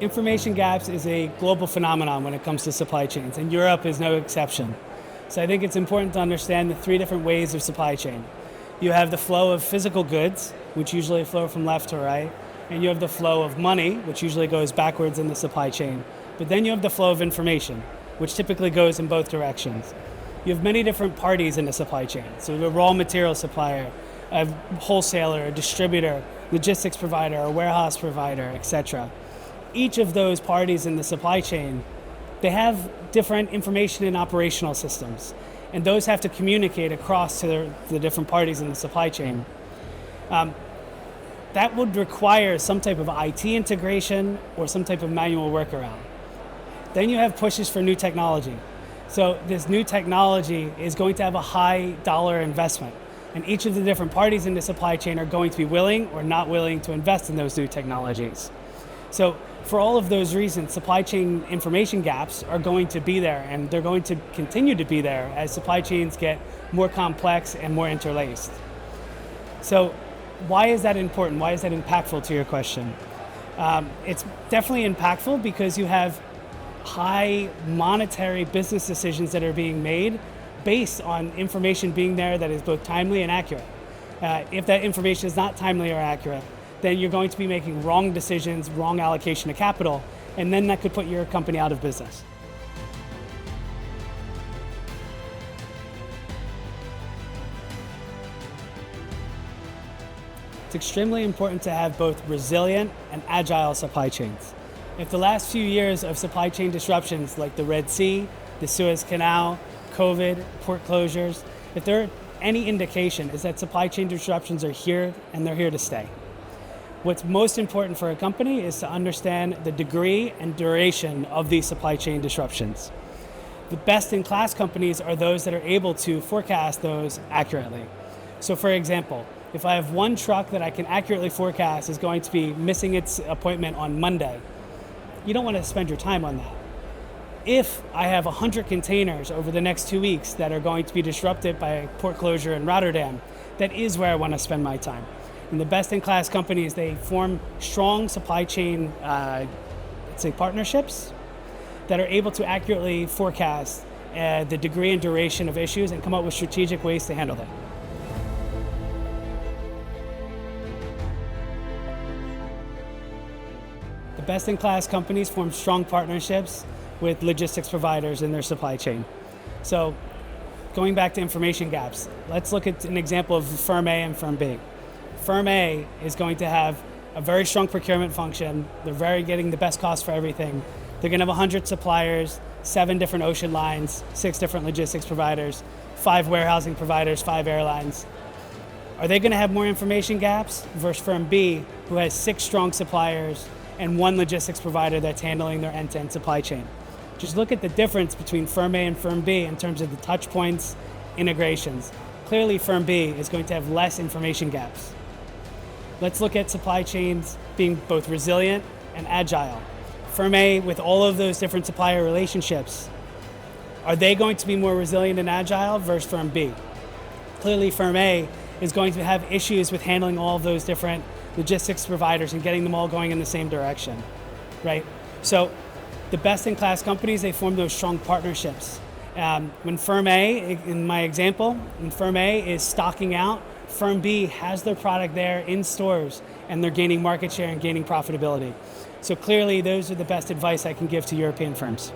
Information gaps is a global phenomenon when it comes to supply chains, and Europe is no exception. So I think it's important to understand the three different ways of supply chain. You have the flow of physical goods, which usually flow from left to right, and you have the flow of money, which usually goes backwards in the supply chain. But then you have the flow of information, which typically goes in both directions. You have many different parties in the supply chain. So the raw material supplier, a wholesaler, a distributor, logistics provider, a warehouse provider, etc. Each of those parties in the supply chain, they have different information and operational systems, and those have to communicate across to the different parties in the supply chain. That would require some type of IT integration or some type of manual workaround. Then you have pushes for new technology. So this new technology is going to have a high dollar investment, and each of the different parties in the supply chain are going to be willing or not willing to invest in those new technologies. So for all of those reasons, supply chain information gaps are going to be there, and they're going to continue to be there as supply chains get more complex and more interlaced. So why is that important? Why is that impactful to your question? It's definitely impactful because you have high monetary business decisions that are being made based on information being there that is both timely and accurate. If that information is not timely or accurate, then you're going to be making wrong decisions, wrong allocation of capital, and then that could put your company out of business. It's extremely important to have both resilient and agile supply chains. If the last few years of supply chain disruptions like the Red Sea, the Suez Canal, COVID, port closures, if they're any indication, is that supply chain disruptions are here and they're here to stay. What's most important for a company is to understand the degree and duration of these supply chain disruptions. The best-in-class companies are those that are able to forecast those accurately. So for example, if I have one truck that I can accurately forecast is going to be missing its appointment on Monday, you don't want to spend your time on that. If I have 100 containers over the next 2 weeks that are going to be disrupted by a port closure in Rotterdam, that is where I want to spend my time. And the best-in-class companies, they form strong supply chain, partnerships that are able to accurately forecast the degree and duration of issues and come up with strategic ways to handle them. The best-in-class companies form strong partnerships with logistics providers in their supply chain. So going back to information gaps, let's look at an example of firm A and firm B. Firm A is going to have a very strong procurement function. They're getting the best cost for everything. They're going to have 100 suppliers, 7 different ocean lines, 6 different logistics providers, 5 warehousing providers, 5 airlines. Are they going to have more information gaps versus firm B, who has 6 strong suppliers and 1 logistics provider that's handling their end-to-end supply chain? Just look at the difference between firm A and firm B in terms of the touch points, integrations. Clearly firm B is going to have less information gaps. Let's look at supply chains being both resilient and agile. Firm A, with all of those different supplier relationships, are they going to be more resilient and agile versus firm B? Clearly firm A is going to have issues with handling all of those different logistics providers and getting them all going in the same direction, right? So the best-in-class companies, they form those strong partnerships. When firm A, in my example, when firm A is stocking out, firm B has their product there in stores and they're gaining market share and gaining profitability. So clearly those are the best advice I can give to European firms.